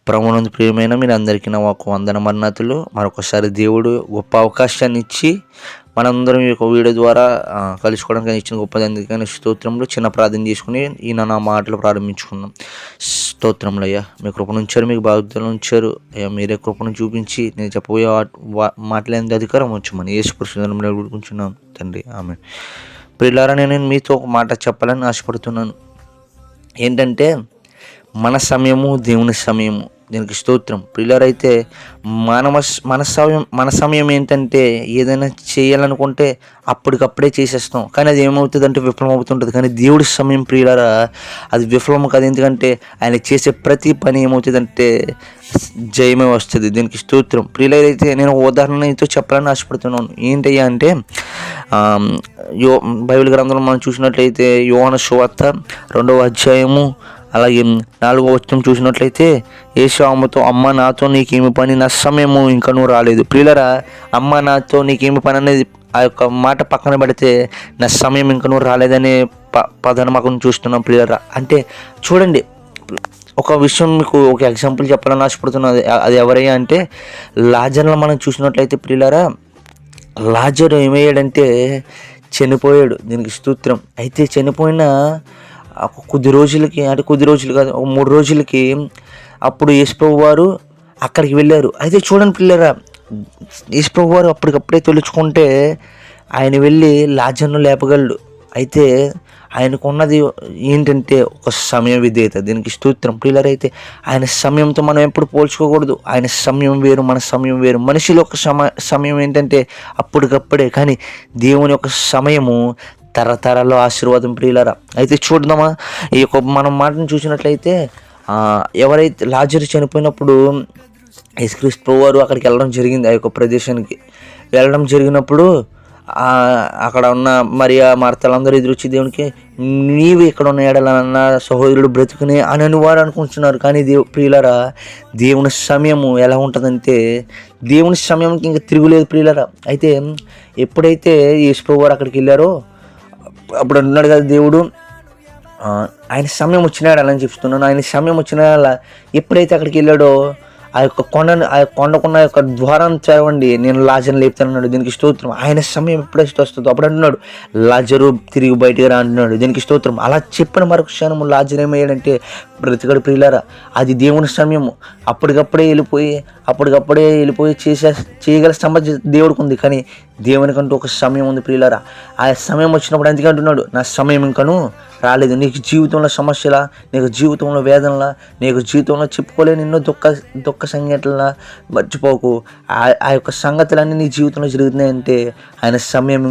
ప్రభువునందు ప్రియమైన మీరు అందరికీ నా ఒక వందన మన్నతులు. మరొకసారి దేవుడు గొప్ప అవకాశాన్ని ఇచ్చి మనందరం ఈ యొక్క వీడియో ద్వారా కలుసుకోవడానికి ఇచ్చిన గొప్ప అందుకని స్తోత్రంలో చిన్న ప్రార్థన చేసుకుని ఈయన నా మాటలు ప్రారంభించుకున్నాం. స్తోత్రంలో అయ్యా, మీ కృపను ఉంచారు, మీకు బాధ్యతలు ఉంచారు అయ్యా. మీరే కృపను చూపించి నేను చెప్పబోయే మాటలేని అధికారం ఉంచమని యేసుక్రీస్తునామములో వేడుకుంటున్నాం తండ్రి, ఆమేన్. ప్రియులారా, నేను మీతో ఒక మాట చెప్పాలని ఆశపడుతున్నాను. ఏంటంటే మన సమయము దేవుని సమయము. దీనికి స్తోత్రం. ప్రియులారైతే మన సమయం ఏంటంటే ఏదైనా చేయాలనుకుంటే అప్పటికప్పుడే చేసేస్తాం, కానీ అది ఏమవుతుందంటే విఫలం అవుతుంటుంది. కానీ దేవుడి సమయం ప్రియులారా అది విఫలం కాదు. ఎందుకంటే ఆయన చేసే ప్రతి పని ఏమవుతుందంటే జయమే వస్తుంది. దీనికి స్తోత్రం. ప్రియులైతే నేను ఉదాహరణతో చెప్పాలని ఆశపడుతున్నాను. ఏంటయ్యా అంటే బైబిల్ గ్రంథంలో మనం చూసినట్లయితే యోహాను సువార్త 2వ అధ్యాయము అలాగే 4వ వచనం చూసినట్లయితే యేసు ఆమెతో, అమ్మ నాతో నీకేమి పని, నా సమయము ఇంకా నువ్వు రాలేదు. ప్రియులరా, అమ్మ నాతో నీకేమి పని అనేది ఆ యొక్క మాట పక్కన పెడితే నా సమయం ఇంకా నువ్వు రాలేదనే పదాన్ని మాకు చూస్తున్నాం. ప్రియులరా, అంటే చూడండి, ఒక విషయం మీకు ఒక ఎగ్జాంపుల్ చెప్పాలని ఆశపడుతున్నది. అది ఎవరయ్యా అంటే లాజర్లో మనం చూసినట్లయితే ప్రియులరా, లాజరు ఏమయ్యాడంటే చనిపోయాడు. దీనికి స్తోత్రం. అయితే చనిపోయిన కొద్ది రోజులకి, అంటే కొద్ది రోజులు కాదు, ఒక 3 రోజులకి అప్పుడు యేసుప్రభు వారు అక్కడికి వెళ్ళారు. అయితే చూడండి పిల్లరా, యేసుప్రభు వారు అప్పటికప్పుడే తొలుచుకుంటే ఆయన వెళ్ళి లాజర్ను లేపగలడు. అయితే ఆయనకున్నది ఏంటంటే ఒక సమయ విధేయత. దీనికి స్తోత్రం. పిల్లలు అయితే ఆయన సమయంతో మనం ఎప్పుడు పోల్చుకోకూడదు. ఆయన సమయం వేరు, మన సమయం వేరు. మనిషిలో ఒక సమయం ఏంటంటే అప్పటికప్పుడే, కానీ దేవుని యొక్క సమయము తరతరాల్లో ఆశీర్వాదం. ప్రియులారా, అయితే చూద్దామా ఈ యొక్క మనం మాటను చూసినట్లయితే ఎవరైతే లాజరు చనిపోయినప్పుడు యేసుక్రీస్తు వారు అక్కడికి వెళ్ళడం జరిగింది. ఆ యొక్క ప్రదేశానికి వెళ్ళడం జరిగినప్పుడు అక్కడ ఉన్న మరియా మార్తలందరూ ఎదురొచ్చి దేవునికి, నీవు ఇక్కడ ఉన్న ఎడలన్న సహోదరుడు బ్రతుకునే అని వారు అనుకుంటున్నారు. కానీ ప్రియులారా, దేవుని సమయము ఎలా ఉంటుందంటే దేవుని సమయంకి ఇంకా తిరుగులేదు ప్రియులారా. అయితే ఎప్పుడైతే యేసుప్రభు వారు అక్కడికి వెళ్ళారో అప్పుడు అన్నాడు కదా దేవుడు, ఆయన సమయం వచ్చినాడు అని చెప్తున్నాను. ఆయన సమయం వచ్చిన ఎప్పుడైతే అక్కడికి వెళ్ళాడో ఆ యొక్క కొండకున్న యొక్క ద్వారాన్ని తెరవండి, నేను లాజర్ని లేపుతాను అన్నాడు. దీనికి స్తోత్రం. ఆయన సమయం ఎప్పుడైతే వస్తుందో అప్పుడు అంటున్నాడు, లాజరు తిరిగి బయటికి రా అంటున్నాడు. దీనికి స్తోత్రం. అలా చెప్పిన మరొక క్షణము లాజరు ఏమయ్యాడంటే బ్రతికడు. ప్రియులారా, అది దేవుని సమయము. అప్పటికప్పుడే వెళ్ళిపోయి చేయగల సమర్థ దేవుడికి ఉంది. కానీ దేవునికంటూ ఒక సమయం ఉంది ప్రియులారా. ఆ సమయం వచ్చినప్పుడు అందుకే అంటున్నాడు, నా సమయం ఇంకను రాలేదు. నీకు జీవితంలో సమస్యలా, నీకు జీవితంలో వేదనలా, నీకు జీవితంలో చెప్పుకోలేని ఎన్నో దుఃఖ సంఘటనలా మర్చిపోకు. ఆ యొక్క సంగతులన్నీ నీ జీవితంలో జరుగుతున్నాయంటే ఆయన సమయం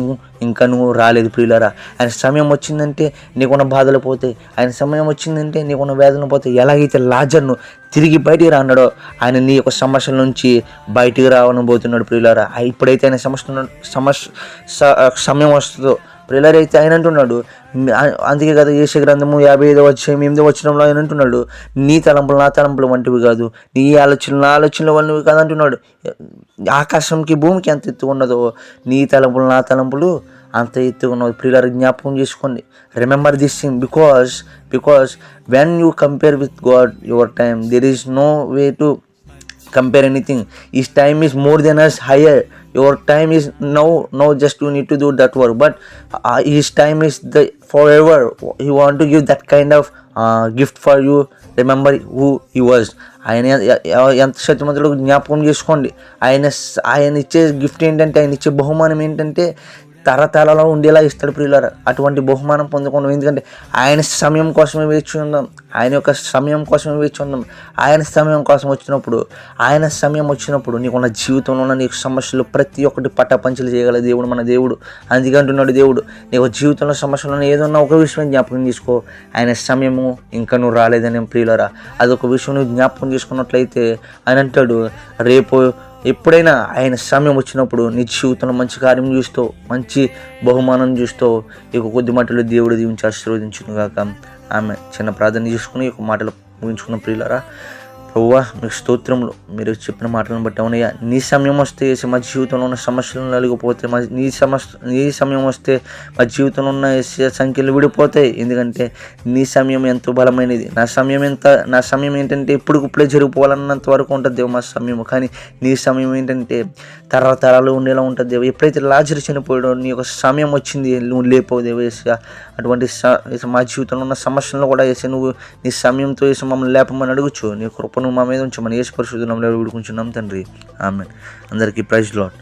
ఇంకా నువ్వు రాలేదు ప్రియులారా. ఆయన సమయం వచ్చిందంటే నీకున్న బాధలు పోతాయి. ఆయన సమయం వచ్చిందంటే నీకున్న వేదన పోతాయి. ఎలాగైతే లాజర్ను తిరిగి బయటికి రాన్నాడో ఆయన నీ యొక్క సమస్యల నుంచి బయటికి రావనబోతున్నాడు ప్రియులారా. ఇప్పుడైతే ఆయన సమయం వస్తుందో ప్రియులారా, అయితే ఆయన అంటున్నాడు, అందుకే కదా యేషయ గ్రంథము 55వ అధ్యాయం 8వ వచనంలో ఆయన అంటున్నాడు, నీ తలంపులు నా తలంపులు వంటివి కాదు, నీ ఆలోచనలు నా ఆలోచనలు వంటివి కాదు అంటున్నాడు. ఆకాశంకి భూమికి ఎంత ఎత్తు ఉన్నదో నీ తలంపులు నా తలంపులు అంత ఎత్తుగా ఉన్నది. ప్రియులారా, జ్ఞాపకం చేసుకోండి. Remember this thing, because when you compare with God your time, there is no way to compare anything. His time is more than us, higher. Your time is now just you need to do that work, but his time is the forever. He want to give that kind of gift for you. Remember who he was. ఆయన ఎంత శక్తిమంతుడు జ్ఞాపకం చేసుకోండి. ఆయన ఇచ్చే gift ఏంటంటే, ఆయన ఇచ్చే బహుమానం ఏంటంటే తరతరాలలో ఉండేలా ఇస్తాడు ప్రియులారా. అటువంటి బహుమానం పొందుకోండి. ఎందుకంటే ఆయన సమయం కోసమే వేచి ఉందాం. ఆయన యొక్క సమయం కోసమే వేచి ఉందాం. ఆయన సమయం కోసం ఆయన సమయం వచ్చినప్పుడు నీకున్న జీవితంలో ఉన్న నీకు సమస్యలు ప్రతి ఒక్కటి పటాపంచలు చేయగల దేవుడు మన దేవుడు. అందుకే అంటున్నాడు దేవుడు, నీకు జీవితంలో సమస్యలు ఏదన్నా ఒక విషయం జ్ఞాపకం చేసుకో, ఆయన సమయము ఇంకా నువ్వు రాలేదని ప్రియులారా. అదొక విషయం నువ్వు జ్ఞాపకం చేసుకున్నట్లయితే ఆయన అంటాడు, రేపు ఎప్పుడైనా ఆయన సమయం వచ్చినప్పుడు నీ జీవితంలో మంచి కార్యం చూస్తూ, మంచి బహుమానం చూస్తూ, ఇక కొద్ది మాటలు దేవుడు దీవించి ఆశీర్వదించును గాక. ఆమె చిన్న ప్రార్థన చేసుకుని ఒక మాటలు ముగించుకున్న ప్రియులారా. ప్రభువా మీకు స్తోత్రములు. మీరు చెప్పిన మాటలను బట్టి అవునయ్యా, నీ సమయం వస్తే యేసు మా జీవితంలో ఉన్న సమస్యలు నలిగిపోతే, నీ సమయం వస్తే మా జీవితంలో ఉన్న సంఖ్యలు విడిపోతాయి. ఎందుకంటే నీ సమయం ఎంతో బలమైనది. నా సమయం ఏంటంటే ఇప్పుడే జరిగిపోవాలన్నంత వరకు ఉంటుంది దేవ మా సమయం. కానీ నీ సమయం ఏంటంటే తరాలు ఉండేలా ఉంటుంది దేవ. ఎప్పుడైతే లాజరు చనిపోయాడో నీ యొక్క సమయం వచ్చింది, నువ్వు లేపవు దేవ యేసయ్యా. అటువంటి మా జీవితంలో ఉన్న సమస్యలను కూడా యేసు నువ్వు నీ సమయంతో యేసు మమ్మల్ని లేపమని అడుగుచు. నీ కృపను మా మీద ఉంచమని యేసు పరిశుద్ధ నామములో వేడుకుంటున్నాం తండ్రి. ఆమేన్. అందరికీ ప్రైజ్ లార్డ్.